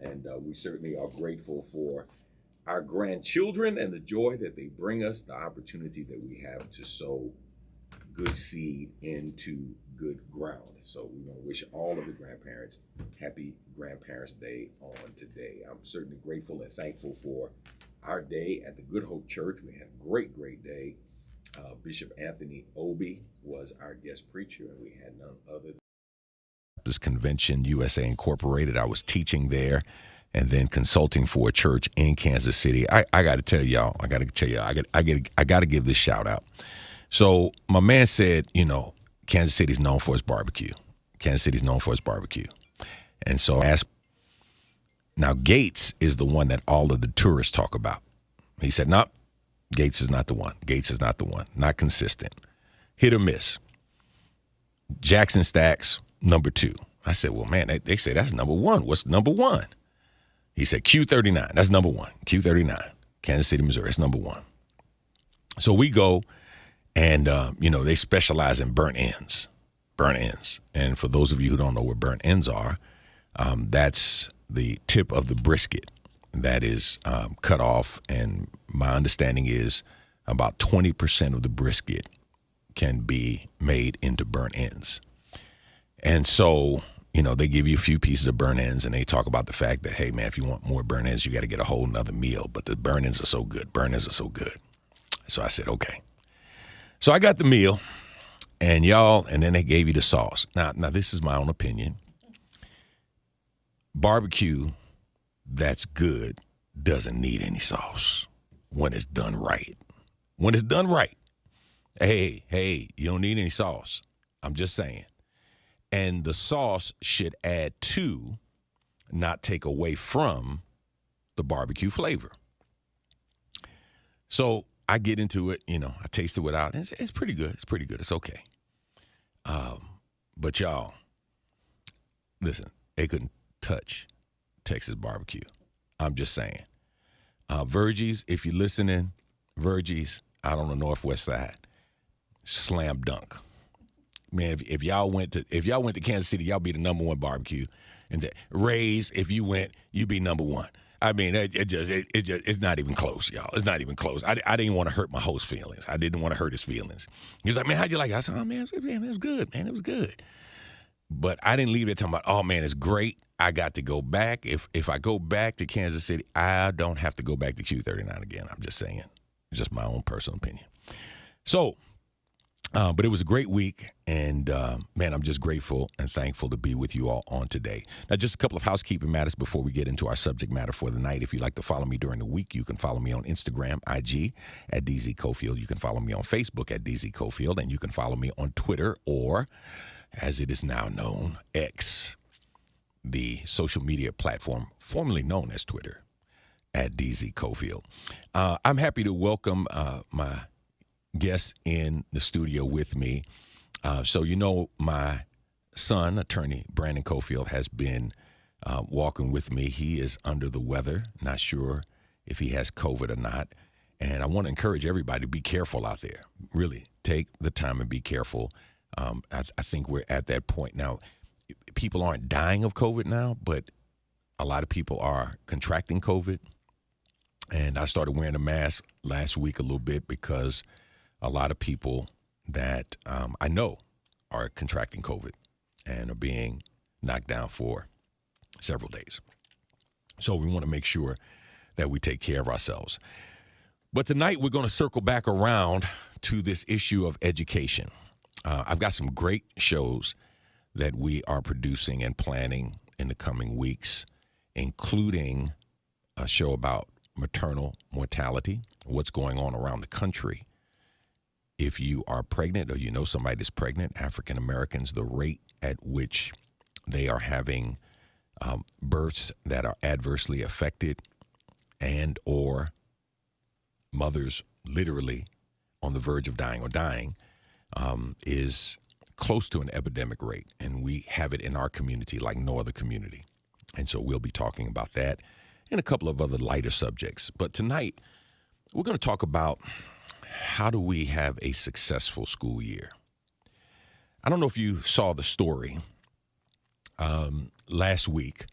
And we certainly are grateful for our grandchildren and the joy that they bring us, the opportunity that we have to sow good seed into good ground. So we want to wish all of the grandparents happy Grandparents' Day on today. I'm certainly grateful and thankful for our day at the Good Hope Church. We had a great day. Bishop Anthony Obi was our guest preacher, and we had none other than Baptist Convention USA Incorporated. I was teaching there and then consulting for a church in Kansas City. I got to tell y'all, I got to give this shout out. So my man said, Kansas City's known for its barbecue. And so I asked, now Gates is the one that all of the tourists talk about. He said, nope, Gates is not the one. Not consistent. Hit or miss. Jackson Stacks, number 2. I said, well, man, they say that's number 1. What's number 1? He said Q39. That's number 1. Q39, Kansas City, Missouri. That's number 1. So we go, and, they specialize in burnt ends. And for those of you who don't know what burnt ends are, that's the tip of the brisket that is cut off. And my understanding is about 20% of the brisket can be made into burnt ends. And so, they give you a few pieces of burnt ends, and they talk about the fact that, hey, man, if you want more burnt ends, you got to get a whole nother meal. But the burnt ends are so good. So I said, okay. So I got the meal, and then they gave you the sauce. Now this is my own opinion. Barbecue that's good doesn't need any sauce when it's done right. Hey, you don't need any sauce. I'm just saying. And the sauce should add to, not take away from, the barbecue flavor. So I get into it, I taste it without. It's pretty good. It's okay. But y'all, listen, they couldn't touch Texas barbecue. I'm just saying. Virgies, if you're listening, Virgies out on the Northwest side, slam dunk. Man, if y'all went to Kansas City, y'all be the number 1 barbecue. And Ray's, if you went, you be number 1. I mean, it's not even close, y'all. It's not even close. I didn't want to hurt my host's feelings. I didn't want to hurt his feelings. He was like, man, how'd you like it? I said, oh, man, it was good, man. It was good. But I didn't leave it talking about, oh, man, it's great. I got to go back. If I go back to Kansas City, I don't have to go back to Q39 again. I'm just saying. It's just my own personal opinion. So, but it was a great week, and, man, I'm just grateful and thankful to be with you all on today. Now, just a couple of housekeeping matters before we get into our subject matter for the night. If you'd like to follow me during the week, you can follow me on Instagram, IG, at DZ Cofield. You can follow me on Facebook at DZ Cofield, and you can follow me on Twitter, or, as it is now known, X, the social media platform formerly known as Twitter, at DZ Cofield. I'm happy to welcome my guests in the studio with me. So my son, attorney Brandon Cofield, has been walking with me. He is under the weather, not sure if he has COVID or not. And I want to encourage everybody to be careful out there. Really, take the time and be careful. I think we're at that point now. People aren't dying of COVID now, but a lot of people are contracting COVID. And I started wearing a mask last week a little bit because a lot of people that I know are contracting COVID and are being knocked down for several days. So we want to make sure that we take care of ourselves. But tonight we're going to circle back around to this issue of education. I've got some great shows that we are producing and planning in the coming weeks, including a show about maternal mortality, what's going on around the country. If you are pregnant or you know somebody that's pregnant, African Americans, the rate at which they are having births that are adversely affected and or mothers literally on the verge of dying or dying is close to an epidemic rate. And we have it in our community like no other community. And so we'll be talking about that and a couple of other lighter subjects. But tonight, we're going to talk about how do we have a successful school year. I don't know if you saw the story last week.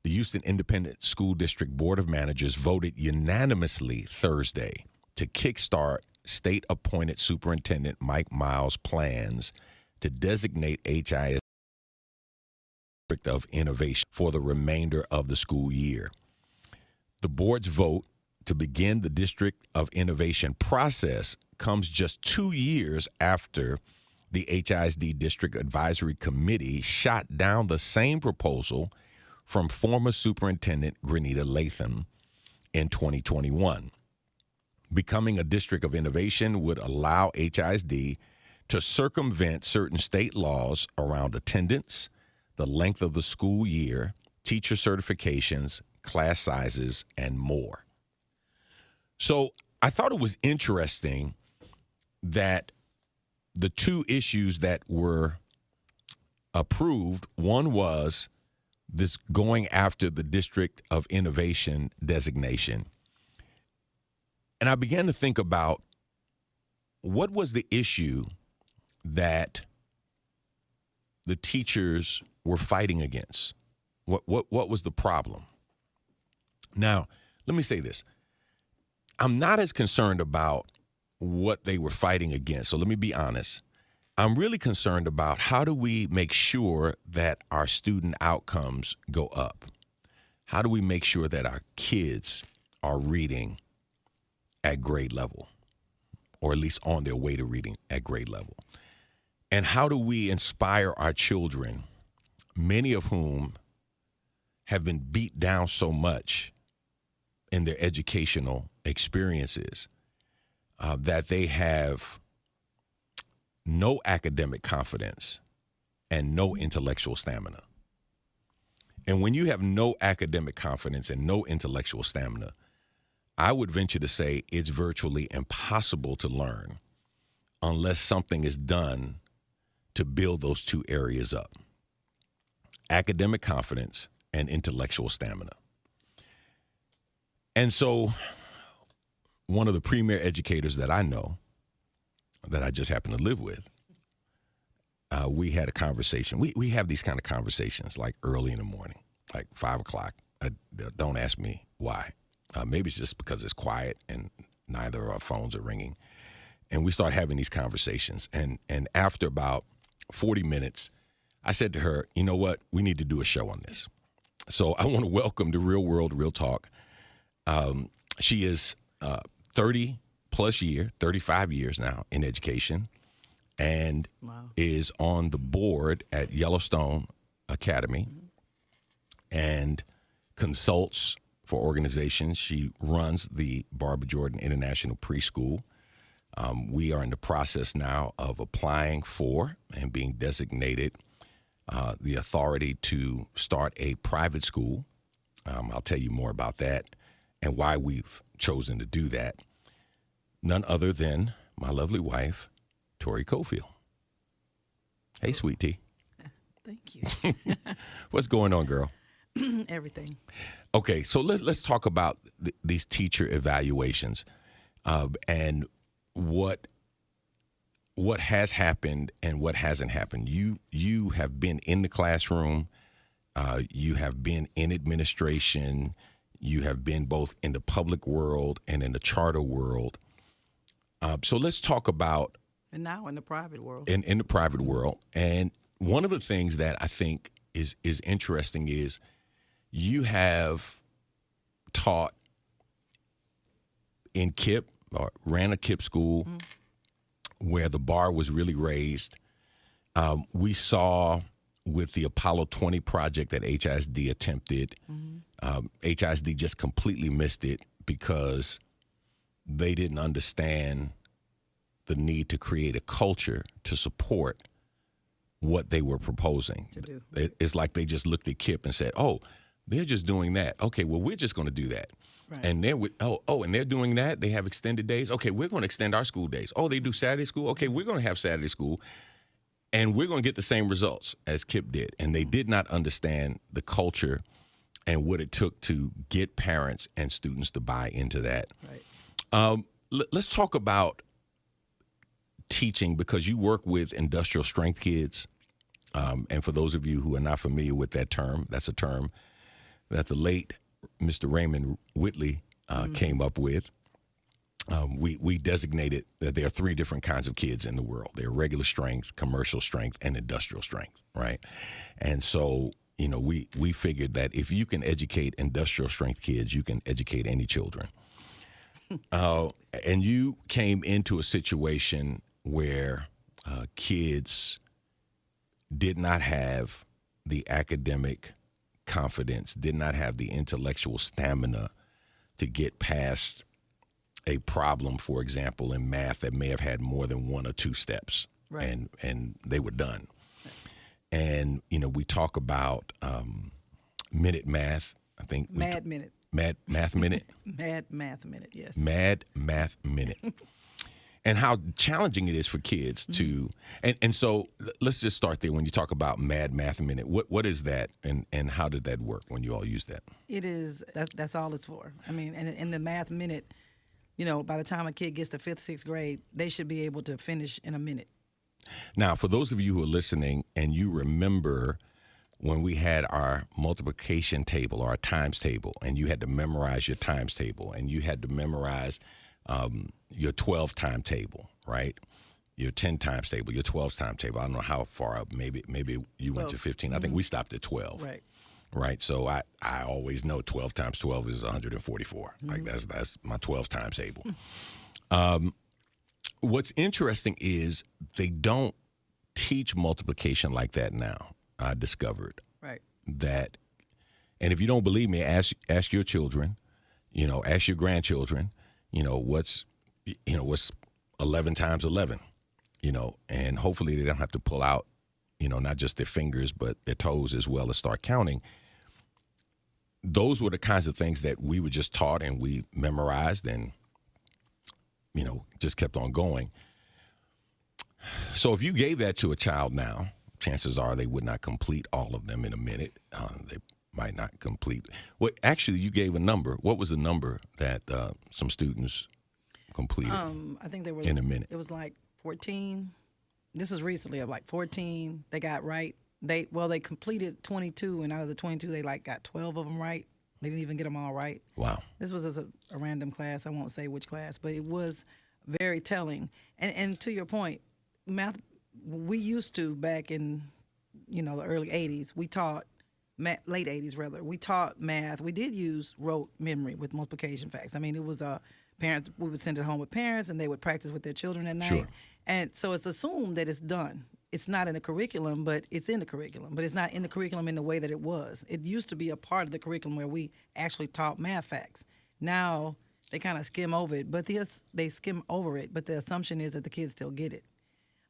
The Houston Independent School District Board of Managers voted unanimously Thursday to kickstart state-appointed Superintendent Mike Miles' plans to designate HIS District of Innovation for the remainder of the school year. The board's vote to begin the District of Innovation process comes just 2 years after the HISD District Advisory Committee shot down the same proposal from former Superintendent Grenita Latham in 2021. Becoming a District of Innovation would allow HISD to circumvent certain state laws around attendance, the length of the school year, teacher certifications, class sizes, and more. So I thought it was interesting that the two issues that were approved, one was this going after the District of Innovation designation. And I began to think about what was the issue that the teachers were fighting against? What was the problem? Now, let me say this. I'm not as concerned about what they were fighting against. So let me be honest. I'm really concerned about how do we make sure that our student outcomes go up? How do we make sure that our kids are reading at grade level, or at least on their way to reading at grade level? And how do we inspire our children, many of whom have been beat down so much in their educational experiences that they have no academic confidence and no intellectual stamina? And when you have no academic confidence and no intellectual stamina, I would venture to say it's virtually impossible to learn unless something is done to build those two areas up: academic confidence and intellectual stamina. And so one of the premier educators that I know, that I just happen to live with, we had a conversation. We have these kind of conversations like early in the morning, like 5 o'clock. Don't ask me why. Maybe it's just because it's quiet and neither of our phones are ringing. And we start having these conversations. And after about 40 minutes, I said to her, you know what? We need to do a show on this. So I want to welcome to Real World, Real Talk. She is 35 years now in education, and is on the board at Yellowstone Academy and consults for organizations. She runs the Barbara Jordan International Preschool. We are in the process now of applying for and being designated the authority to start a private school. I'll tell you more about that and why we've chosen to do that. None other than my lovely wife, Tori Cofield. Hey, sweet tea. Thank you. What's going on, girl? Everything. Okay, so let's talk about these teacher evaluations and what has happened and what hasn't happened. You have been in the classroom. You have been in administration. You have been both in the public world and in the charter world. So let's talk about... And now in the private world. In the private world. And one of the things that I think is interesting is you have taught in KIPP, or ran a KIPP school where the bar was really raised. We saw with the Apollo 20 project that HISD attempted, HISD just completely missed it because they didn't understand the need to create a culture to support what they were proposing. To do. It's like they just looked at KIPP and said, oh, they're just doing that. Okay, well, we're just going to do that. Right. And they're and they're doing that. They have extended days. Okay, we're going to extend our school days. Oh, they do Saturday school. Okay, we're going to have Saturday school, and we're going to get the same results as KIPP did. And they did not understand the culture and what it took to get parents and students to buy into that. Right. Let's talk about teaching, because you work with industrial strength kids. And for those of you who are not familiar with that term, that's a term that the late Mr. Raymond Whitley came up with. We designated that there are three different kinds of kids in the world. There are regular strength, commercial strength, and industrial strength, right? And so, we figured that if you can educate industrial strength kids, you can educate any children. And you came into a situation where kids did not have the academic confidence, did not have the intellectual stamina to get past a problem, for example, in math that may have had more than one or two steps, Right. and they were done. And, we talk about minute math. I think Mad Minute. Mad Math Minute. Mad Math Minute, yes. Mad Math Minute. And how challenging it is for kids to, and so let's just start there. When you talk about Mad Math Minute, what is that, and how did that work when you all use that? It is, that's all it's for. I mean, and in the Math Minute, by the time a kid gets to 5th, 6th grade, they should be able to finish in a minute. Now, for those of you who are listening and you remember when we had our multiplication table or our times table, and you had to memorize your times table, and you had to memorize your 12 time table, right? Your 10 times table, your 12 time table. I don't know how far up. Maybe you went to 15. I think we stopped at 12. Right. Right. So I always know 12 times 12 is 144. Like that's my 12 times table. What's interesting is they don't teach multiplication like that now. I discovered Right. that, and if you don't believe me, ask your children, ask your grandchildren, what's 11 times 11, and hopefully they don't have to pull out, not just their fingers, but their toes as well, as start counting. Those were the kinds of things that we were just taught and we memorized and, just kept on going. So if you gave that to a child now, chances are they would not complete all of them in a minute. They might not complete. Well, actually, you gave a number. What was the number that some students completed I think they were in a minute? It was like 14. This was recently, of like 14. They got right. They completed 22, and out of the 22, they got 12 of them right. They didn't even get them all right. Wow. This was a random class. I won't say which class, but it was very telling. And to your point, math. We used to, back in the early 80s, we taught late 80s rather. We taught math. We did use rote memory with multiplication facts. I mean, it was parents. We would send it home with parents, and they would practice with their children at night. Sure. And so it's assumed that it's done. It's not in the curriculum, but it's in the curriculum. But it's not in the curriculum in the way that it was. It used to be a part of the curriculum where we actually taught math facts. Now they kind of skim over it, but they skim over it. But the assumption is that the kids still get it.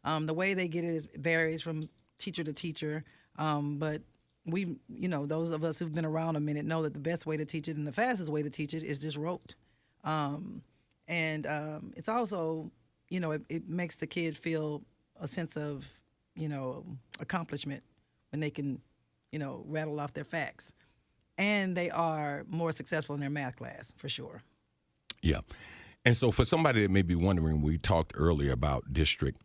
The way they get it varies from teacher to teacher. But we, those of us who've been around a minute know that the best way to teach it and the fastest way to teach it is just rote. It's also, it makes the kid feel a sense of, accomplishment when they can, rattle off their facts. And they are more successful in their math class, for sure. Yeah. And so for somebody that may be wondering, we talked earlier about District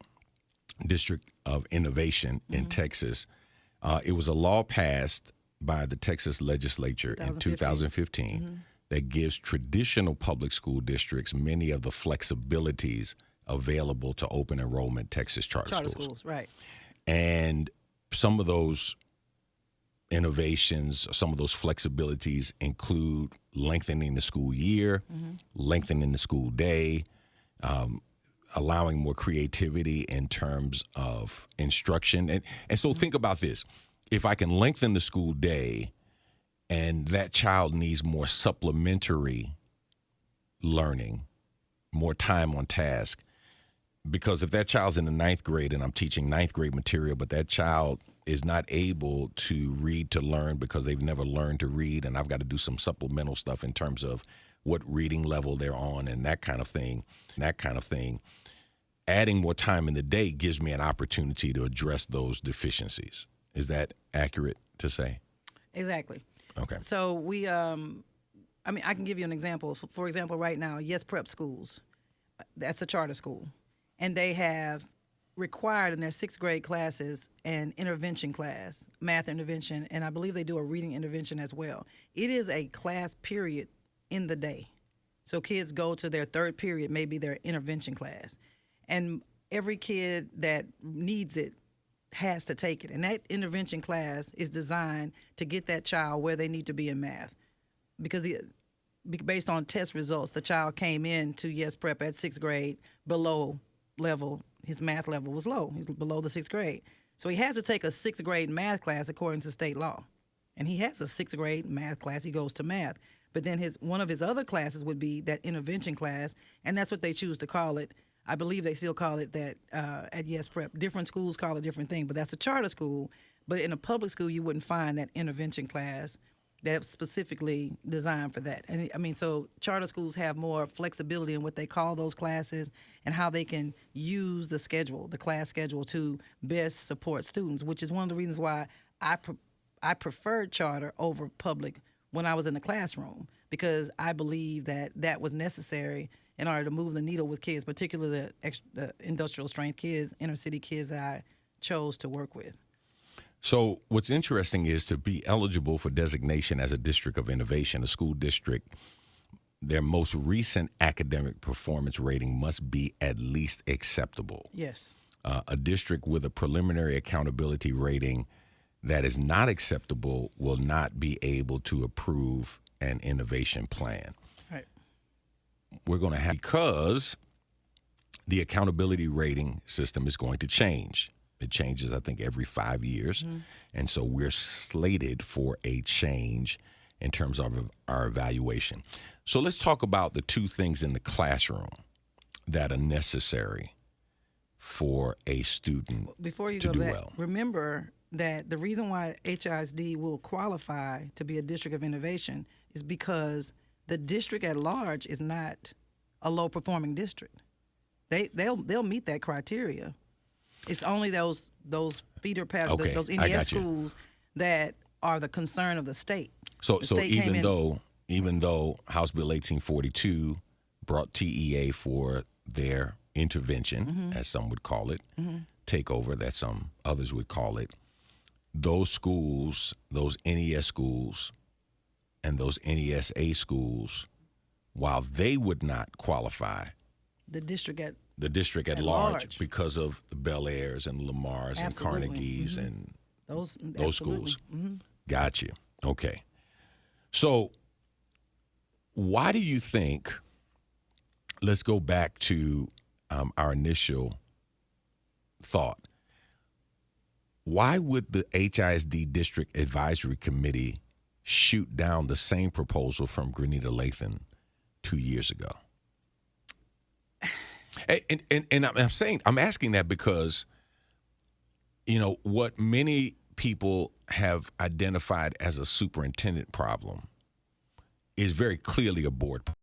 of Innovation in Texas. It was a law passed by the Texas legislature in 2015 that gives traditional public school districts many of the flexibilities available to open enrollment Texas charter schools. Right. And some of those innovations, some of those flexibilities include lengthening the school year, lengthening the school day, allowing more creativity in terms of instruction. And so think about this. If I can lengthen the school day and that child needs more supplementary learning, more time on task, because if that child's in the 9th grade and I'm teaching 9th grade material, but that child is not able to read to learn because they've never learned to read, and I've got to do some supplemental stuff in terms of what reading level they're on and that kind of thing, adding more time in the day gives me an opportunity to address those deficiencies. Is that accurate to say? Exactly. Okay. So we, I can give you an example. For example, right now, Yes Prep Schools, that's a charter school. And they have required in their 6th grade classes an intervention class, math intervention, and I believe they do a reading intervention as well. It is a class period in the day. So kids go to their 3rd period, maybe their intervention class. And every kid that needs it has to take it. And that intervention class is designed to get that child where they need to be in math. Because based on test results, the child came in to Yes Prep at 6th grade below level. His math level was low. He's below the 6th grade. So he has to take a 6th grade math class according to state law. And he has a 6th grade math class. He goes to math. But then one of his other classes would be that intervention class, and that's what they choose to call it. I believe they still call it that at Yes Prep. Different schools call it a different thing, but that's a charter school. But in a public school, you wouldn't find that intervention class that's specifically designed for that. And I mean, so charter schools have more flexibility in what they call those classes and how they can use the schedule, the class schedule, to best support students, which is one of the reasons why I preferred charter over public when I was in the classroom, because I believe that was necessary in order to move the needle with kids, particularly the industrial strength kids, inner city kids that I chose to work with. So what's interesting is to be eligible for designation as a district of innovation, a school district, their most recent academic performance rating must be at least acceptable. Yes. A district with a preliminary accountability rating that is not acceptable will not be able to approve an innovation plan. Right. We're going to have, because the accountability rating system is going to change. It changes, I think, every 5 years. Mm-hmm. And so we're slated for a change in terms of our evaluation. So let's talk about the 2 things in the classroom that are necessary for a student Before you to go do back, well. Remember that the reason why HISD will qualify to be a district of innovation is because the district at large is not a low-performing district. They'll meet that criteria. It's only those feeder paths, Okay, those I NES got you. schools that are the concern of the state. So state even though House Bill 1842 brought TEA for their intervention, as some would call it, takeover, that some others would call it, those schools, those NES schools, and those NESA schools, while they would not qualify, The district at large because of the Bel Airs and Lamars and Absolutely. Carnegies and those schools. Mm-hmm. Got you. Okay. So why do you think, let's go back to our initial thought. Why would the HISD District Advisory Committee shoot down the same proposal from Grenita Lathan 2 years ago? And I'm asking that because, you know, what many people have identified as a superintendent problem is very clearly a board problem.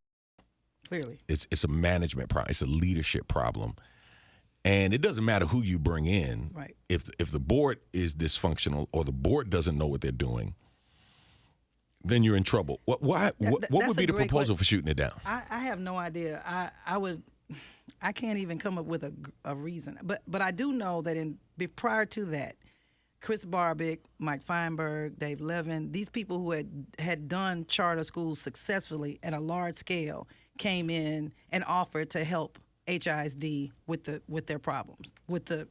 Clearly. It's a management problem. It's a leadership problem. And it doesn't matter who you bring in. Right. If the board is dysfunctional or the board doesn't know what they're doing, then you're in trouble. What would be the proposal for shooting it down? I have no idea. I can't even come up with a reason. But I do know that prior to that, Chris Barbick, Mike Feinberg, Dave Levin, these people who had done charter schools successfully at a large scale came in and offered to help HISD with their problems, with the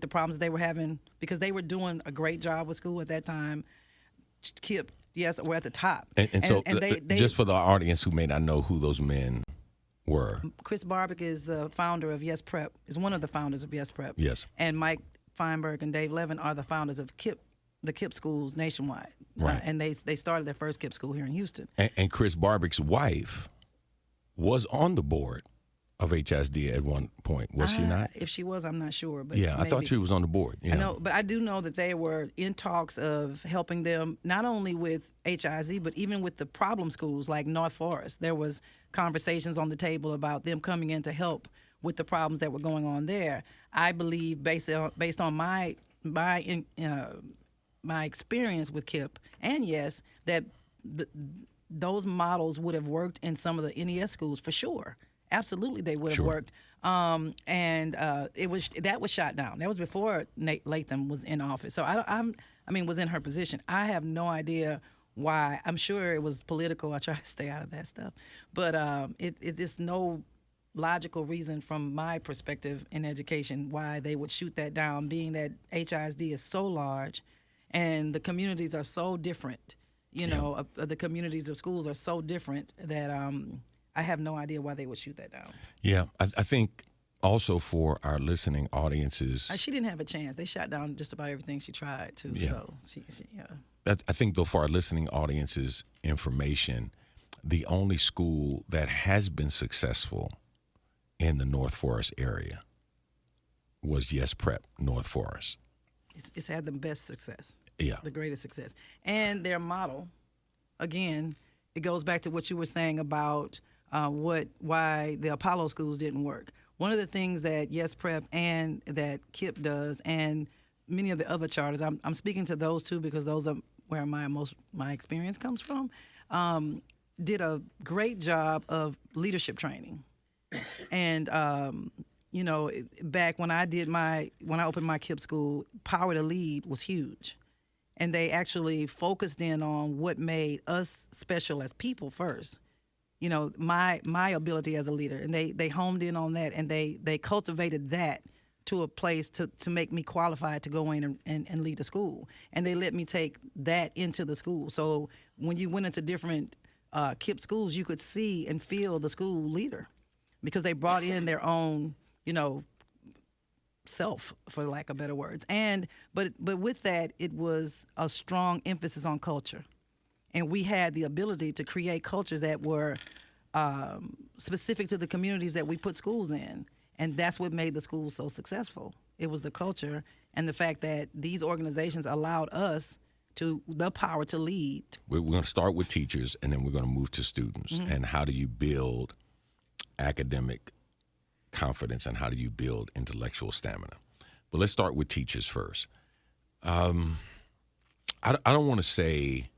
problems they were having, because they were doing a great job with school at that time. KIPP, yes, were at the top. And so they, just for the audience who may not know who those men were. Chris Barbick is the founder of Yes Prep, is one of the founders of Yes Prep. Yes. And Mike Feinberg and Dave Levin are the founders of KIPP, the KIPP schools nationwide. Right. And they started their first KIPP school here in Houston. And Chris Barbick's wife was on the board of HISD at one point, was she not? If she was, I'm not sure. But yeah, maybe. I thought she was on the board. Yeah. I know, but I do know that they were in talks of helping them not only with HISD, but even with the problem schools like North Forest. There was conversations on the table about them coming in to help with the problems that were going on there. I believe, based on my experience with KIPP, and yes, that those models would have worked in some of the NES schools for sure. absolutely they would have Sure. worked. That was shot down. That was before Nate Latham was in office. So was in her position. I have no idea why. I'm sure it was political. I try to stay out of that stuff, but it is no logical reason from my perspective in education why they would shoot that down, being that HISD is so large and the communities are so different. The communities of schools are so different that I have no idea why they would shoot that down. Yeah, I think also for our listening audiences, She didn't have a chance. They shot down just about everything she tried to. Yeah. So she I think though for our listening audiences information, the only school that has been successful in the North Forest area was Yes Prep North Forest. it's had the best success. Yeah. The greatest success. And their model, again, it goes back to what you were saying about why the Apollo schools didn't work. One of the things that Yes Prep and that KIPP does, and many of the other charters, I'm speaking to those two because those are where my experience comes from, did a great job of leadership training. And back when I opened my KIPP school, Power to Lead was huge. And they actually focused in on what made us special as people first. My ability as a leader. And they homed in on that, and they cultivated that to a place to make me qualified to go in and lead a school. And they let me take that into the school. So when you went into different KIPP schools, you could see and feel the school leader because they brought in their own, self, for lack of better words. But with that, it was a strong emphasis on culture. And we had the ability to create cultures that were specific to the communities that we put schools in. And that's what made the schools so successful. It was the culture and the fact that these organizations allowed us the power to lead. We're going to start with teachers, and then we're going to move to students. Mm-hmm. And how do you build academic confidence, and how do you build intellectual stamina? But let's start with teachers first. I don't want to say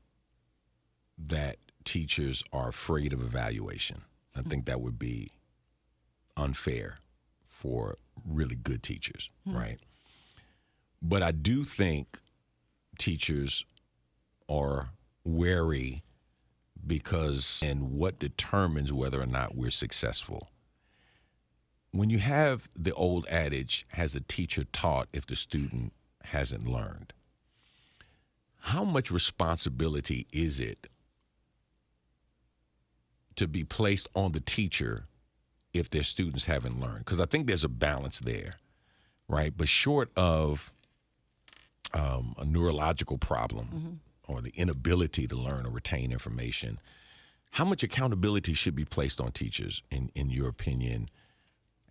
that teachers are afraid of evaluation. I think that would be unfair for really good teachers, right? But I do think teachers are wary because and what determines whether or not we're successful. When you have the old adage, has a teacher taught if the student hasn't learned? How much responsibility is it to be placed on the teacher if their students haven't learned? Because I think there's a balance there, right? But short of a neurological problem or the inability to learn or retain information, how much accountability should be placed on teachers, in your opinion,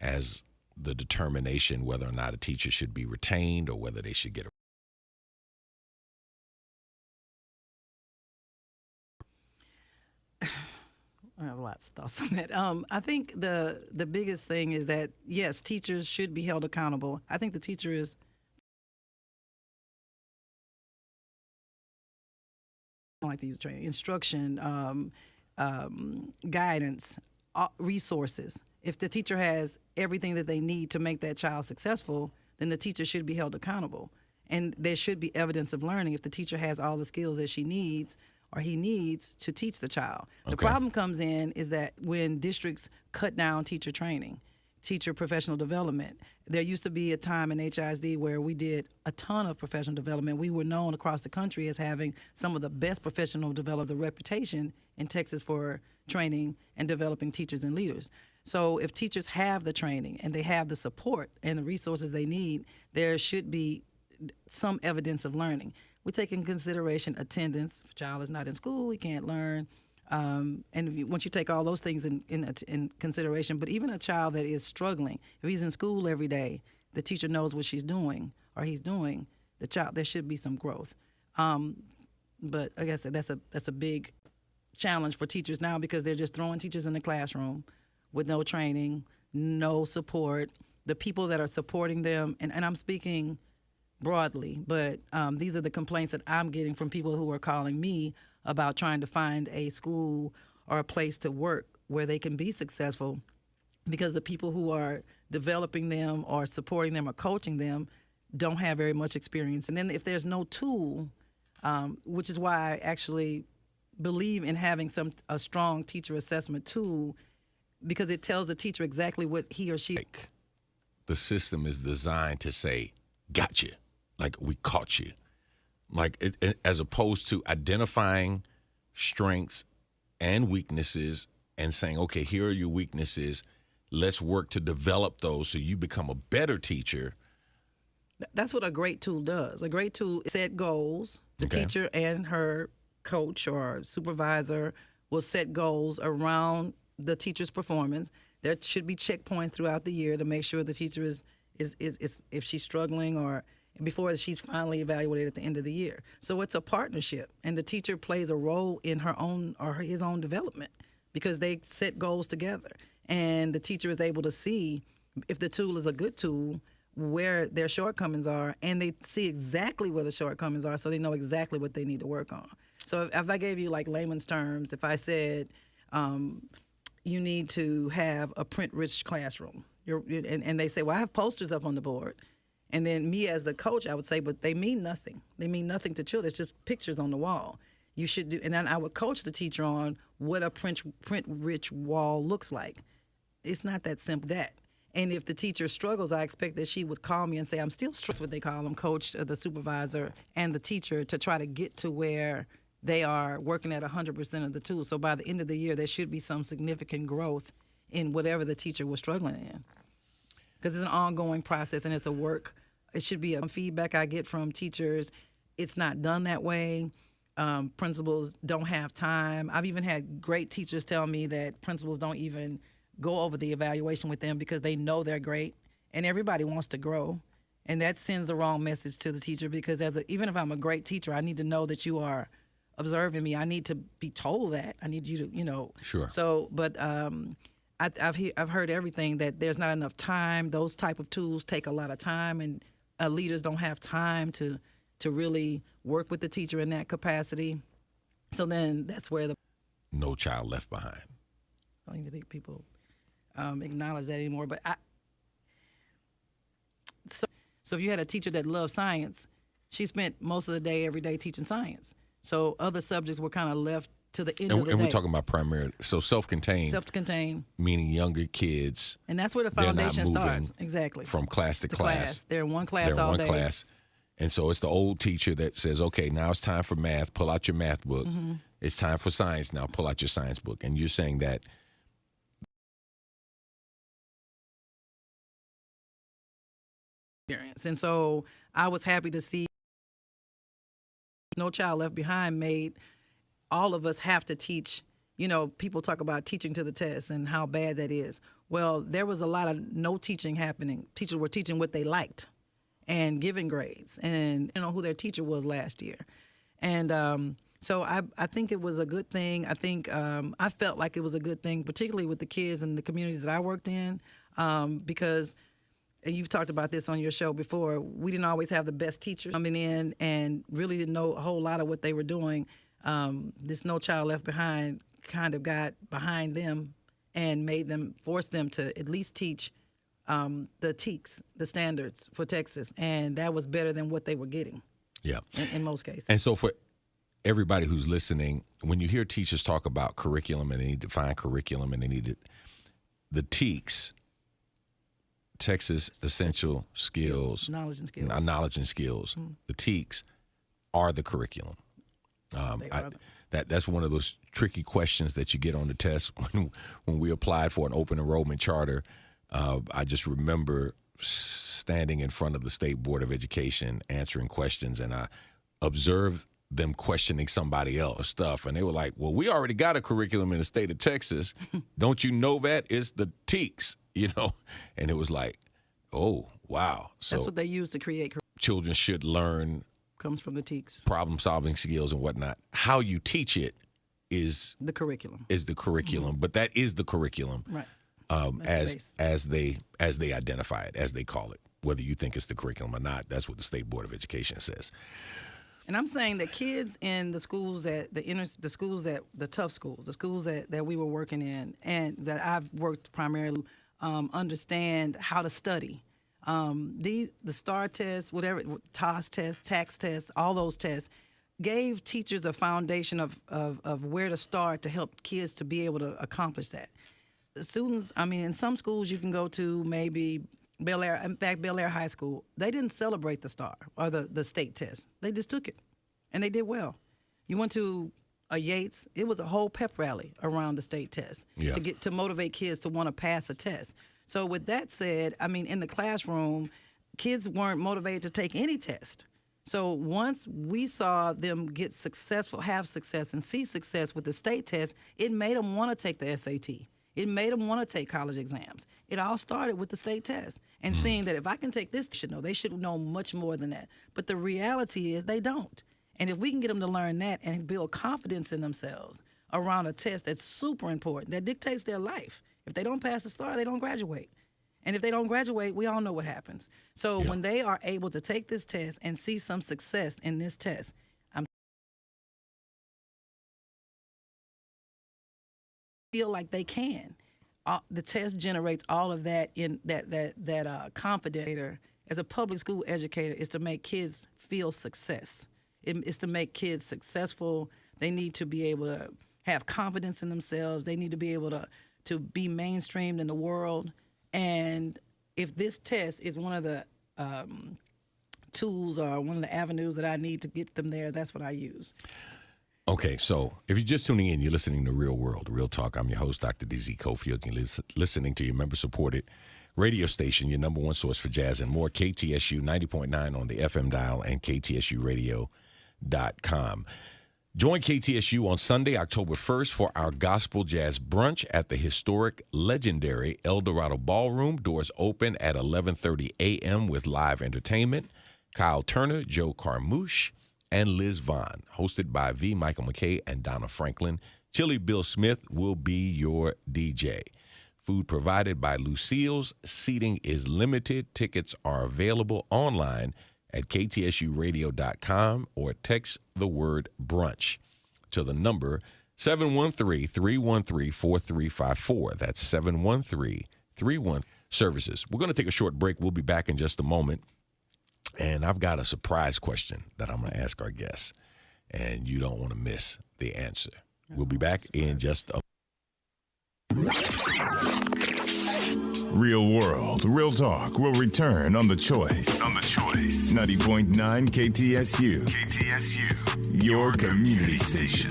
as the determination whether or not a teacher should be retained or whether they should get a I have lots of thoughts on that. I think the biggest thing is that, yes, teachers should be held accountable. I think the teacher is I like to use training, instruction, guidance, resources. If the teacher has everything that they need to make that child successful, then the teacher should be held accountable. And there should be evidence of learning if the teacher has all the skills that she needs or he needs to teach the child. The problem comes in is that when districts cut down teacher training, teacher professional development. There used to be a time in HISD where we did a ton of professional development. We were known across the country as having some of the best professional development, the reputation in Texas for training and developing teachers and leaders. So if teachers have the training and they have the support and the resources they need, there should be some evidence of learning. We take in consideration attendance. If a child is not in school, he can't learn. Once you take all those things in consideration, but even a child that is struggling, if he's in school every day, the teacher knows what she's doing or he's doing, the child, there should be some growth. But like I said, that's a big challenge for teachers now because they're just throwing teachers in the classroom with no training, no support. The people that are supporting them, and I'm speaking broadly, but these are the complaints that I'm getting from people who are calling me about trying to find a school or a place to work where they can be successful. because the people who are developing them or supporting them or coaching them don't have very much experience. And then if there's no tool, which is why I actually believe in having a strong teacher assessment tool, because it tells the teacher exactly what he or she. The system is designed to say, "Got you," like we caught you, like as opposed to identifying strengths and weaknesses and saying, "Okay, here are your weaknesses. Let's work to develop those so you become a better teacher." That's what a great tool does. A great tool set goals. The Okay. teacher and her coach or supervisor will set goals around the teacher's performance. There should be checkpoints throughout the year to make sure the teacher is if she's struggling or before she's finally evaluated at the end of the year. So it's a partnership, and the teacher plays a role in her own or his own development because they set goals together, and the teacher is able to see if the tool is a good tool, where their shortcomings are, and they see exactly where the shortcomings are, so they know exactly what they need to work on. So if I gave you like layman's terms, if I said you need to have a print-rich classroom, and they say, well, I have posters up on the board, and then me as the coach, I would say, but they mean nothing. They mean nothing to children. It's just pictures on the wall. You should do, and then I would coach the teacher on what a print-rich wall looks like. It's not that simple. And if the teacher struggles, I expect that she would call me and say, I'm still struggling, what they call them, coach, the supervisor, and the teacher, to try to get to where they are working at 100% of the tools. So by the end of the year, there should be some significant growth in whatever the teacher was struggling in. Because it's an ongoing process, and it's a work. It should be a feedback I get from teachers. It's not done that way. Principals don't have time. I've even had great teachers tell me that principals don't even go over the evaluation with them because they know they're great, and everybody wants to grow, and that sends the wrong message to the teacher, because even if I'm a great teacher, I need to know that you are observing me. I need to be told that. I need you to, Sure. So, but I've heard everything, that there's not enough time. Those type of tools take a lot of time, and leaders don't have time to really work with the teacher in that capacity. So then that's where No child left behind. I don't even think people acknowledge that anymore. But so if you had a teacher that loved science, she spent most of the day every day teaching science. So other subjects were kind of left to the end of the day. And we're talking about primarily, so self-contained. Self-contained. Meaning younger kids. And that's where the they're not foundation moving starts. Exactly. From class to class. They're in one class all day. Class. And so it's the old teacher that says, okay, now it's time for math. Pull out your math book. Mm-hmm. It's time for science now. Pull out your science book. And you're saying that experience. And so I was happy to see No Child Left Behind made all of us have to teach. People talk about teaching to the test and how bad that is. Well, there was a lot of no teaching happening. Teachers were teaching what they liked and giving grades, and who their teacher was last year. And so I think it was a good thing. I think I felt like it was a good thing, particularly with the kids and the communities that I worked in, because, and you've talked about this on your show before, we didn't always have the best teachers coming in and really didn't know a whole lot of what they were doing. This No Child Left Behind kind of got behind them and forced them to at least teach the TEKS, the standards for Texas, and that was better than what they were getting. Yeah. In most cases. And so for everybody who's listening, when you hear teachers talk about curriculum and they need to define curriculum and they need the TEKS, Texas Essential Skills, Knowledge and Skills. Knowledge and Skills. Mm-hmm. The TEKS are the curriculum. That's one of those tricky questions that you get on the test when we applied for an open enrollment charter. I just remember standing in front of the State Board of Education answering questions, and I observed them questioning somebody else stuff, and they were like, well, we already got a curriculum in the state of Texas. Don't you know that? It's the TEKS, And it was like, oh, wow. So that's what they use to create. Children should learn. Comes from the TEKS. Problem-solving skills and whatnot. How you teach it is the curriculum. Mm-hmm. But that is the curriculum. Right. As they identify it, as they call it. Whether you think it's the curriculum or not, that's what the State Board of Education says. And I'm saying that kids in the schools the tough schools, the schools that we were working in, and that I've worked primarily, understand how to study. The STAR test, whatever, TOS test, TAX test, all those tests gave teachers a foundation of where to start to help kids to be able to accomplish that. The students, I mean, in some schools you can go to, maybe Bel Air. In fact, Bel Air High School, they didn't celebrate the STAR or the state test. They just took it, and they did well. You went to a Yates, it was a whole pep rally around the state test to motivate kids to want to pass a test. So with that said, I mean, in the classroom, kids weren't motivated to take any test. So once we saw them get successful, have success, and see success with the state test, it made them want to take the SAT. It made them want to take college exams. It all started with the state test and seeing that if I can take this, they should know much more than that. But the reality is they don't. And if we can get them to learn that and build confidence in themselves around a test that's super important, that dictates their life. If they don't pass the STAR, they don't graduate. And if they don't graduate, we all know what happens. So when they are able to take this test and see some success in this test, I feel like they can. The test generates all of that in that confidence. As a public school educator, is to make kids feel success. It's to make kids successful. They need to be able to have confidence in themselves. They need to be able to be mainstreamed in the world. And if this test is one of the tools or one of the avenues that I need to get them there, that's what I use. Okay, so if you're just tuning in, you're listening to Real World, Real Talk. I'm your host, Dr. DZ Cofield. You're listening to your member-supported radio station, your number one source for jazz and more, KTSU 90.9 on the FM dial and KTSUradio.com. Join KTSU on Sunday, October 1st for our Gospel Jazz Brunch at the historic, legendary El Dorado Ballroom. Doors open at 11:30 a.m. with live entertainment. Kyle Turner, Joe Carmouche, and Liz Vaughn. Hosted by V. Michael McKay and Donna Franklin. Chili Bill Smith will be your DJ. Food provided by Lucille's. Seating is limited. Tickets are available online at ktsuradio.com or text the word brunch to the number 713-313-4354. That's 713-31 services. We're going to take a short break. We'll be back in just a moment. And I've got a surprise question that I'm going to ask our guests, and you don't want to miss the answer. We'll be back in just a Real World, Real Talk will return on The Choice. 90.9 KTSU. KTSU. Your community station.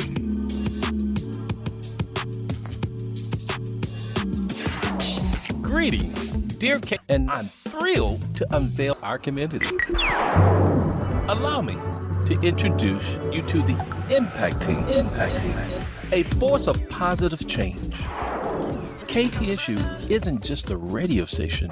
Greetings, dear K, and I'm thrilled to unveil our community. Allow me to introduce you to the Impact Team, a force of positive change. KTSU isn't just a radio station.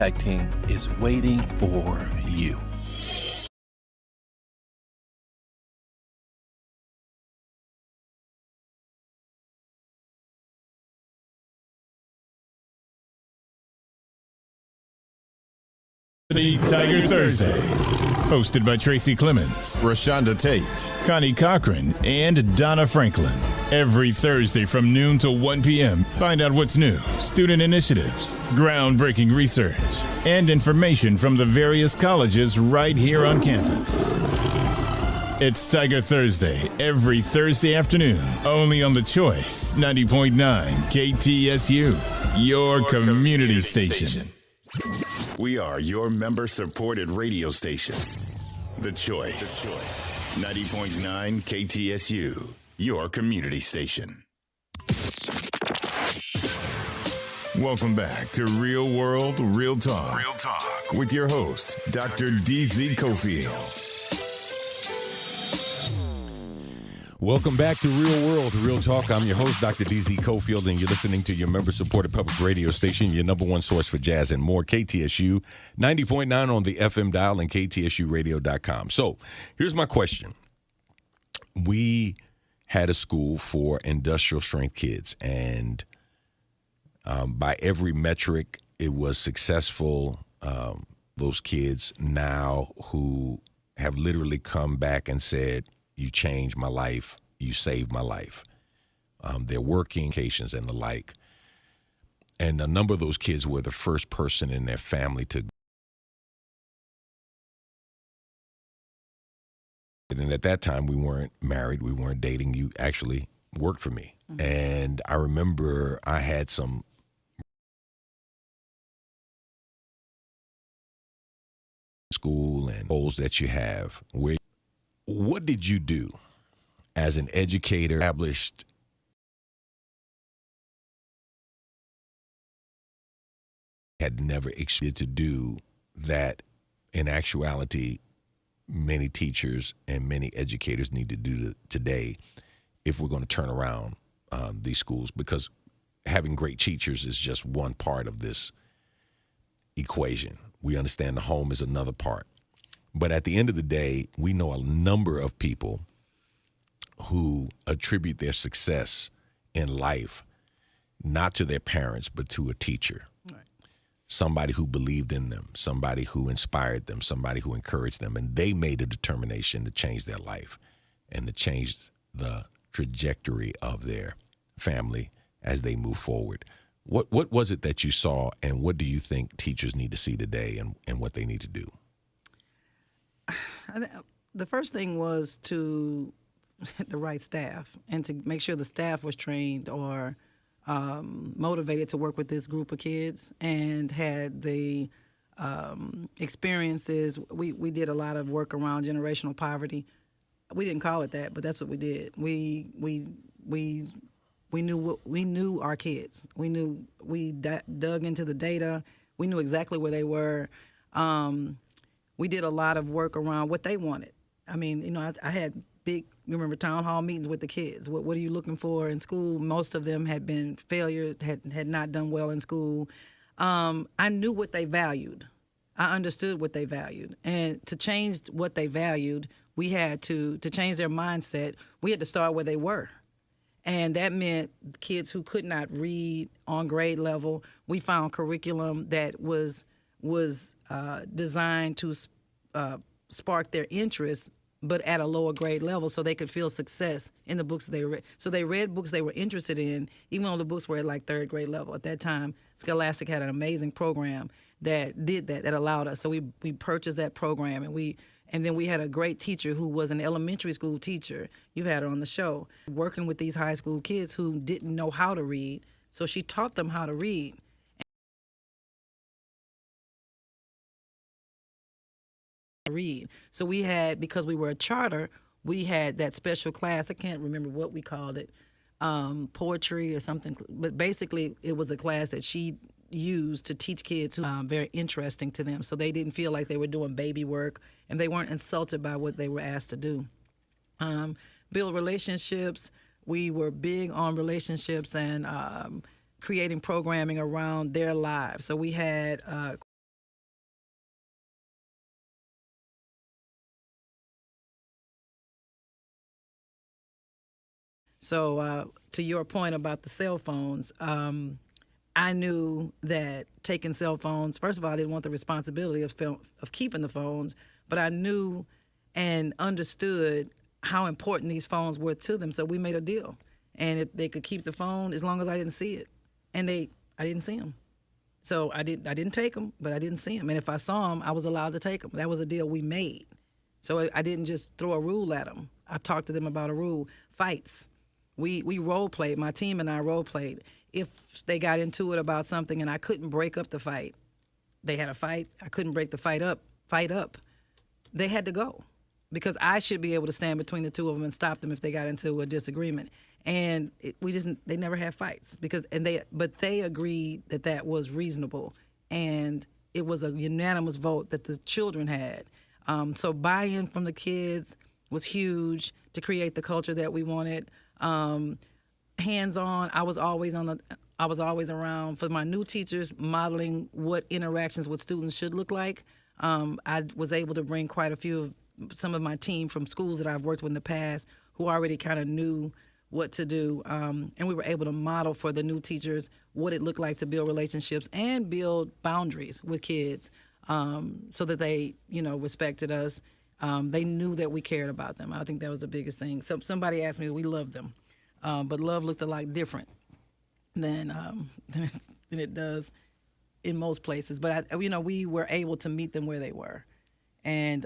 Impact Team is waiting for you. Tiger Thursday. Hosted by Tracy Clemens, Rashonda Tate, Connie Cochran, and Donna Franklin. Every Thursday from noon to 1 p.m., find out what's new, student initiatives, groundbreaking research, and information from the various colleges right here on campus. It's Tiger Thursday, every Thursday afternoon, only on The Choice, 90.9 KTSU, your community station. We are your member-supported radio station. The Choice, 90.9 KTSU, your community station. Welcome back to Real World, Real Talk. Real Talk with your host, Dr. DZ Cofield. Welcome back to Real World, Real Talk. I'm your host, Dr. DZ Cofield, and you're listening to your member-supported public radio station, your number one source for jazz and more, KTSU, 90.9 on the FM dial and KTSUradio.com. So here's my question. We had a school for industrial strength kids, and by every metric, it was successful. Those kids now who have literally come back and said, you changed my life, you saved my life. They're working occasions and the like. And a number of those kids were the first person in their family to. And at that time, we weren't married, we weren't dating. You actually worked for me. Mm-hmm. And I remember I had some school and goals that you have. What did you do as an educator, established had never expected to do that in actuality many teachers and many educators need to do today if we're going to turn around these schools? Because having great teachers is just one part of this equation. We understand the home is another part. But at the end of the day, we know a number of people who attribute their success in life not to their parents, but to a teacher. Right. Somebody who believed in them, somebody who inspired them, somebody who encouraged them, and they made a determination to change their life and to change the trajectory of their family as they move forward. What was it that you saw, and what do you think teachers need to see today and what they need to do? The first thing was to the right staff and to make sure the staff was trained or motivated to work with this group of kids and had the experiences. We did a lot of work around generational poverty. We didn't call it that, but that's what we did. We knew our kids. We dug into the data. We knew exactly where they were. We did a lot of work around what they wanted. I mean, I had big, remember, town hall meetings with the kids. What are you looking for in school? Most of them had been failure, had not done well in school. I knew what they valued. I understood what they valued. And to change what they valued, we had to change their mindset, we had to start where they were. And that meant kids who could not read on grade level, we found curriculum that was designed to spark their interest, but at a lower grade level so they could feel success in the books they read. So they read books they were interested in, even though the books were at like third grade level. At that time, Scholastic had an amazing program that did that allowed us. So we purchased that program, and then we had a great teacher who was an elementary school teacher. You've had her on the show, working with these high school kids who didn't know how to read. So she taught them how to read. So we had, because we were a charter, we had that special class. I can't remember what we called it, poetry or something. But basically, it was a class that she used to teach kids who very interesting to them. So they didn't feel like they were doing baby work, and they weren't insulted by what they were asked to do. Build relationships. We were big on relationships and creating programming around their lives. So we had So to your point about the cell phones, I knew that taking cell phones, first of all, I didn't want the responsibility of keeping the phones, but I knew and understood how important these phones were to them. So we made a deal. and if they could keep the phone as long as I didn't see it, and I didn't see them. So I didn't take them, but I didn't see them. And if I saw them, I was allowed to take them. That was a deal we made. So I didn't just throw a rule at them. I talked to them about a rule. Fights. We role played. My team and I role played. If they got into it about something and I couldn't break up the fight, they had a fight. I couldn't break the fight up. They had to go, because I should be able to stand between the two of them and stop them if they got into a disagreement. And they never had fights but they agreed that was reasonable, and it was a unanimous vote that the children had. So buy-in from the kids was huge to create the culture that we wanted. Hands-on, I was always around for my new teachers, modeling what interactions with students should look like. I was able to bring quite a few of some of my team from schools that I've worked with in the past who already kind of knew what to do, and we were able to model for the new teachers what it looked like to build relationships and build boundaries with kids, so that they, respected us. They knew that we cared about them. I think that was the biggest thing. Somebody asked me, we loved them, but love looked a lot different than it does in most places. But we were able to meet them where they were. And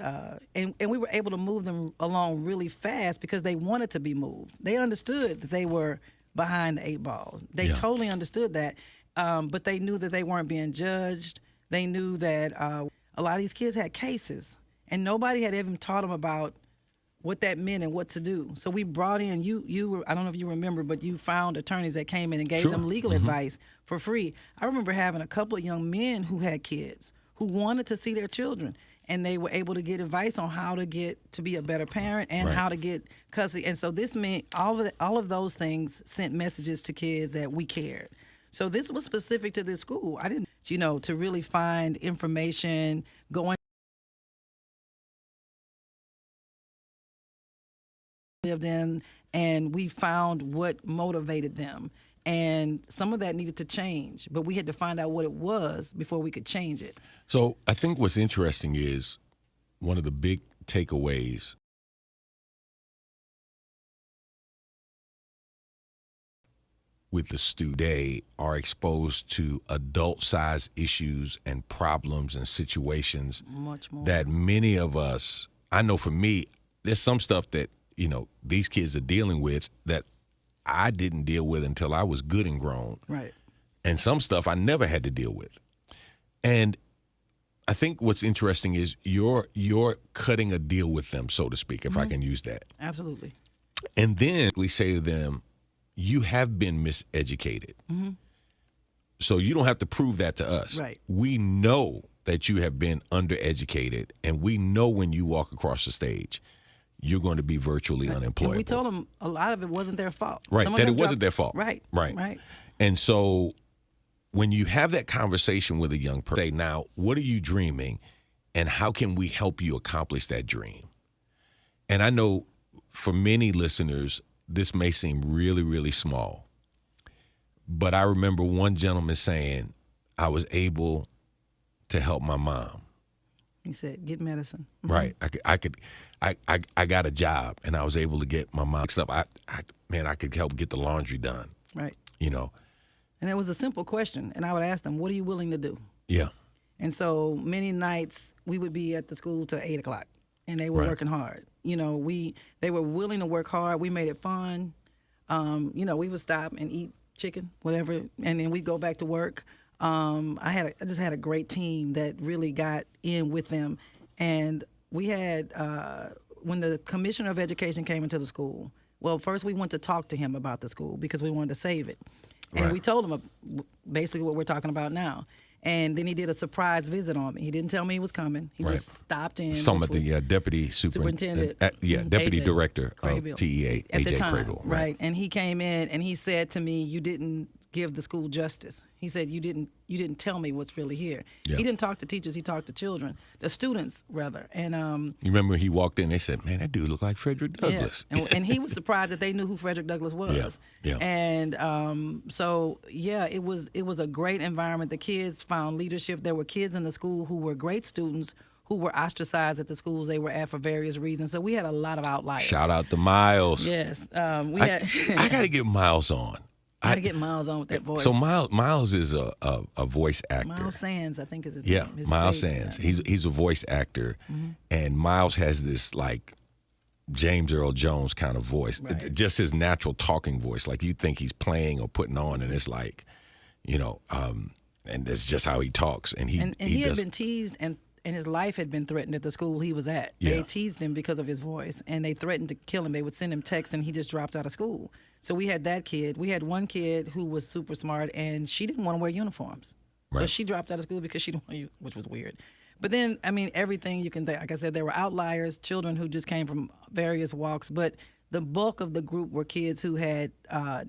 we were able to move them along really fast because they wanted to be moved. They understood that they were behind the 8 ball. They totally understood that, but they knew that they weren't being judged. They knew that a lot of these kids had cases, and nobody had even taught them about what that meant and what to do. So we brought in, I don't know if you remember, but you found attorneys that came in and gave them legal advice for free. I remember having a couple of young men who had kids who wanted to see their children, and they were able to get advice on how to get to be a better parent and how to get custody. And so this meant all of those things sent messages to kids that we cared. So this was specific to this school. I didn't, to really find information, going lived in, and we found what motivated them. And some of that needed to change, but we had to find out what it was before we could change it. So I think what's interesting is one of the big takeaways with the student today are exposed to adult-sized issues and problems and situations Much more. that many of us, I know for me, there's some stuff that, these kids are dealing with that I didn't deal with until I was good and grown. Right. And some stuff I never had to deal with. And I think what's interesting is you're cutting a deal with them, so to speak, if I can use that. Absolutely. And then we say to them, you have been miseducated. So you don't have to prove that to us. Right. We know that you have been undereducated, and we know when you walk across the stage, you're going to be virtually unemployable. And we told them a lot of it wasn't their fault. Right, Some of that them it wasn't their fault. Right. And so when you have that conversation with a young person, say, now, what are you dreaming, and how can we help you accomplish that dream? And I know for many listeners, this may seem really, really small, but I remember one gentleman saying, I was able to help my mom. He said, get medicine. Right. I got a job, and I was able to get my mom stuff. I could help get the laundry done. Right. And it was a simple question, and I would ask them, what are you willing to do? Yeah. And so many nights we would be at the school till 8 o'clock, and they were working hard. They were willing to work hard. We made it fun. We would stop and eat chicken, whatever, and then we'd go back to work. I just had a great team that really got in with them, and we had when the commissioner of education came into the school. Well, first we went to talk to him about the school because we wanted to save it, and we told him basically what we're talking about now. And then he did a surprise visit on me. He didn't tell me he was coming. He just stopped in. Some of the deputy superintendent, deputy director of TEA, AJ Crable. Right. And he came in and he said to me, "You didn't give the school justice." He said, "You didn't tell me what's really here." Yeah. He didn't talk to teachers. He talked to children, the students rather. And you remember when he walked in? They said, "Man, that dude looked like Frederick Douglass." Yeah. And he was surprised that they knew who Frederick Douglass was. Yeah. And it was a great environment. The kids found leadership. There were kids in the school who were great students who were ostracized at the schools they were at for various reasons. So we had a lot of outliers. Shout out to Miles. Yes. We I, had. I got to get Miles on. I got to get Miles on with that voice. So Miles is a voice actor. Miles Sands, I think is his Yeah, name. His Miles stage Sands. name. He's a voice actor, and Miles has this like James Earl Jones kind of voice, Right. just his natural talking voice. Like you think he's playing or putting on, and it's like, and that's just how he talks. And he had does. been teased and his life had been threatened at the school he was at. Yeah. They teased him because of his voice, and they threatened to kill him. They would send him texts, and he just dropped out of school. So we had that kid. We had one kid who was super smart, and she didn't want to wear uniforms. So Right. she dropped out of school because she didn't want to, which was weird. But then, I mean, everything you can think. Like I said, there were outliers, children who just came from various walks, but the bulk of the group were kids who had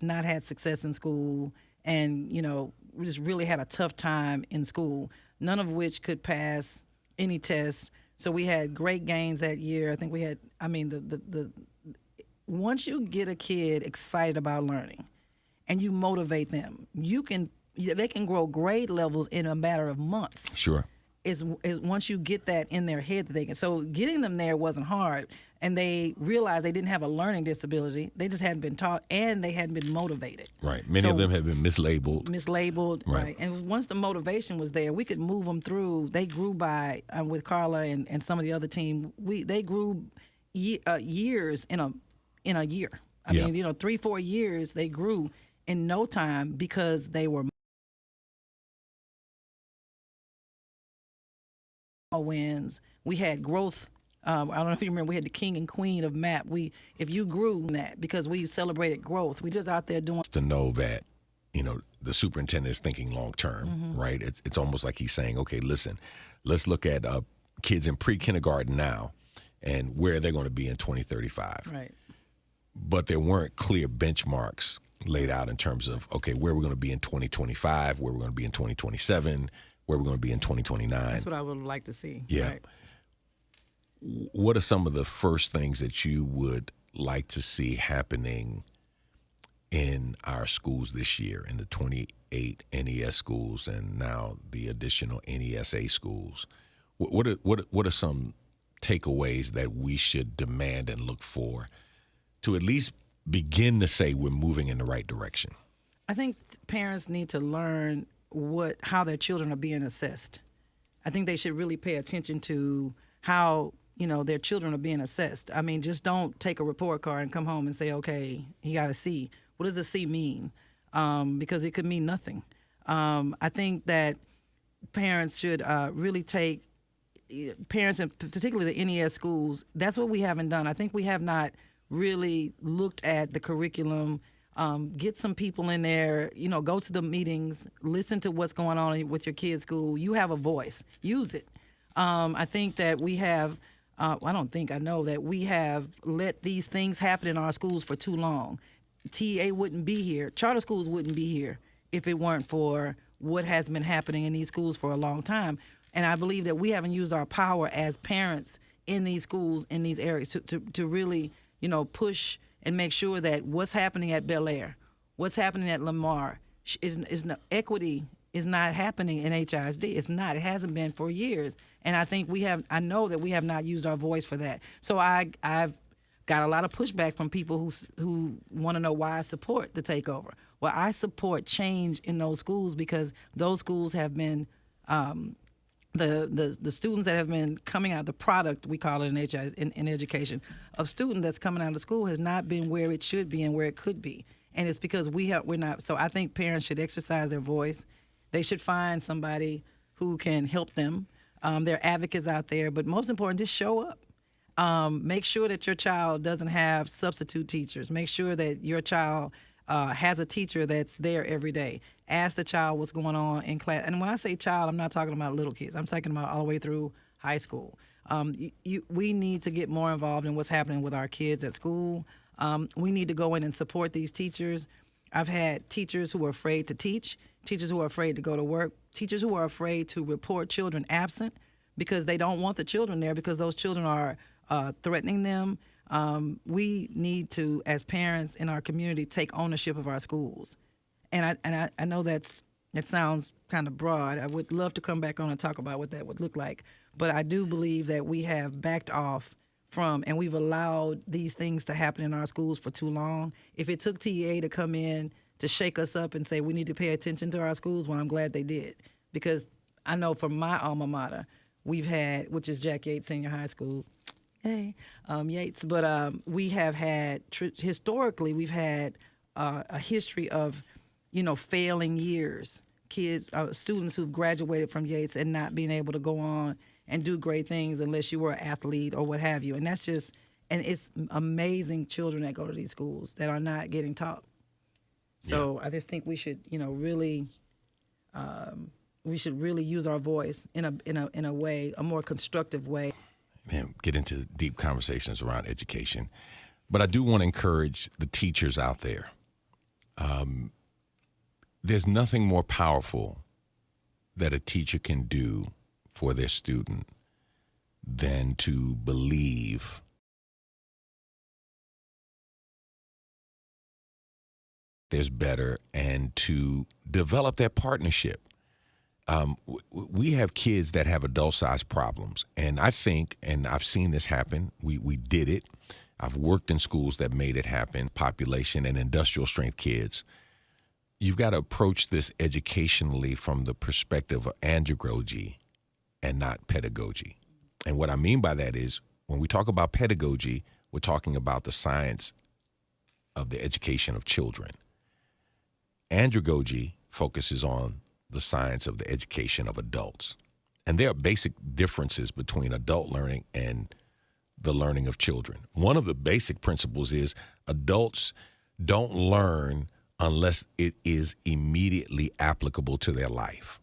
not had success in school and, just really had a tough time in school, none of which could pass any test. So we had great gains that year. I think we had, once you get a kid excited about learning and you motivate them, they can grow grade levels in a matter of months. Sure. Is once you get that in their head that they can. So getting them there wasn't hard, and they realized they didn't have a learning disability. They just hadn't been taught, and they hadn't been motivated. Right. Many of them have been mislabeled. Right. And once the motivation was there, we could move them through. They grew by with Carla and some of the other team. They grew years in a year. I Yeah. mean, 3-4 years they grew in no time because they were wins. We had growth. I don't know if you remember, we had the king and queen of MAP. If you grew that, because we celebrated growth. We just out there doing. To know that, the superintendent is thinking long term, right? It's almost like he's saying, okay, listen, let's look at kids in pre-kindergarten now and where they're going to be in 2035. Right. But there weren't clear benchmarks laid out in terms of, okay, where we're going to be in 2025, where we're going to be in 2027, where we're going to be in 2029. That's what I would like to see. Yeah. Right. What are some of the first things that you would like to see happening in our schools this year, in the 28 NES schools and now the additional NESA schools? What are some takeaways that we should demand and look for to at least begin to say we're moving in the right direction? I think parents need to learn how their children are being assessed. I think they should really pay attention to how their children are being assessed. I mean, just don't take a report card and come home and say, okay, he got a C. What does a C mean? Because it could mean nothing. I think that parents should really parents and particularly the NES schools, that's what we haven't done. I think we have not really looked at the curriculum. Get some people in there, go to the meetings, listen to what's going on with your kid's school. You have a voice. Use it. I think that we have, I know that we have let these things happen in our schools for too long. TA wouldn't be here. Charter schools wouldn't be here if it weren't for what has been happening in these schools for a long time. And I believe that we haven't used our power as parents in these schools, in these areas, to really, push and make sure that what's happening at Bel Air, what's happening at Lamar, equity is not happening in HISD. It's not. It hasn't been for years. And I know that we have not used our voice for that. So I've got a lot of pushback from people who want to know why I support the takeover. Well, I support change in those schools because those schools have been the students that have been coming out, the product, we call it in education, of student that's coming out of school has not been where it should be and where it could be. And it's because we're not. So I think parents should exercise their voice. They should find somebody who can help them. There are advocates out there, but most important, just show up. Make sure that your child doesn't have substitute teachers. Make sure that your child has a teacher that's there every day. Ask the child what's going on in class. And when I say child, I'm not talking about little kids. I'm talking about all the way through high school. We need to get more involved in what's happening with our kids at school. We need to go in and support these teachers. I've had teachers who are afraid to teach, teachers who are afraid to go to work, teachers who are afraid to report children absent because they don't want the children there because those children are threatening them. We need to, as parents in our community, take ownership of our schools. And I know that's It sounds kind of broad. I would love to come back on and talk about what that would look like. But I do believe that we have backed off from, and we've allowed these things to happen in our schools for too long. If it took TEA to come in to shake us up and say we need to pay attention to our schools, well, I'm glad they did. Because I know from my alma mater, we've had, which is Jack Yates Senior High School, Yates, but we have had, historically, we've had a history of, failing years. Kids, students who've graduated from Yates and not being able to go on and do great things unless you were an athlete or what have you. And that's just, and it's amazing children that go to these schools that are not getting taught. So I just think we should, really, use our voice in a way, a more constructive way. Man, get into deep conversations around education. But I do want to encourage the teachers out there. There's nothing more powerful that a teacher can do for their student than to believe there's better and to develop that partnership. We have kids that have adult-sized problems, and I think, and I've seen this happen, we did it. I've worked in schools that made it happen, population and industrial-strength kids. You've got to approach this educationally from the perspective of andragogy and not pedagogy. And what I mean by that is when we talk about pedagogy, we're talking about the science of the education of children. Andragogy focuses on the science of the education of adults. And there are basic differences between adult learning and the learning of children. One of the basic principles is adults don't learn unless it is immediately applicable to their life.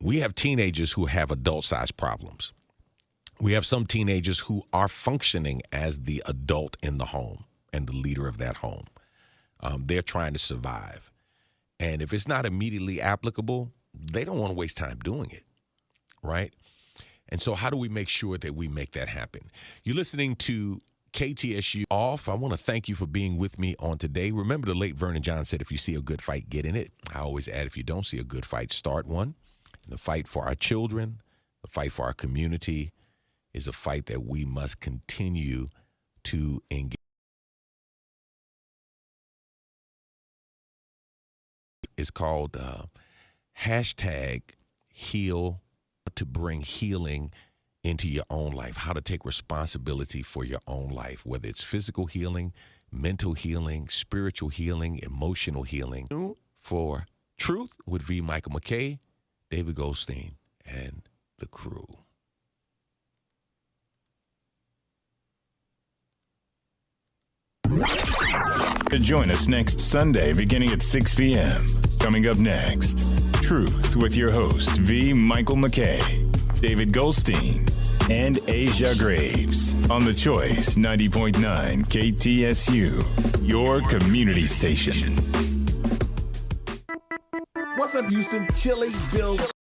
We have teenagers who have adult-sized problems. We have some teenagers who are functioning as the adult in the home and the leader of that home. They're trying to survive. And if it's not immediately applicable, they don't want to waste time doing it, right? And so how do we make sure that we make that happen? You're listening to KTSU Off. I want to thank you for being with me on today. Remember the late Vernon John said, if you see a good fight, get in it. I always add, if you don't see a good fight, start one. And the fight for our children, the fight for our community is a fight that we must continue to engage. It's called #Heal to bring healing into your own life, how to take responsibility for your own life, whether it's physical healing, mental healing, spiritual healing, emotional healing. For Truth with V. Michael McKay, David Goldstein, and the crew. Join us next Sunday beginning at 6 p.m. Coming up next, Truth with your host, V. Michael McKay, David Goldstein, and Asia Graves on The Choice 90.9 KTSU, your community station. What's up, Houston? Chili Bills.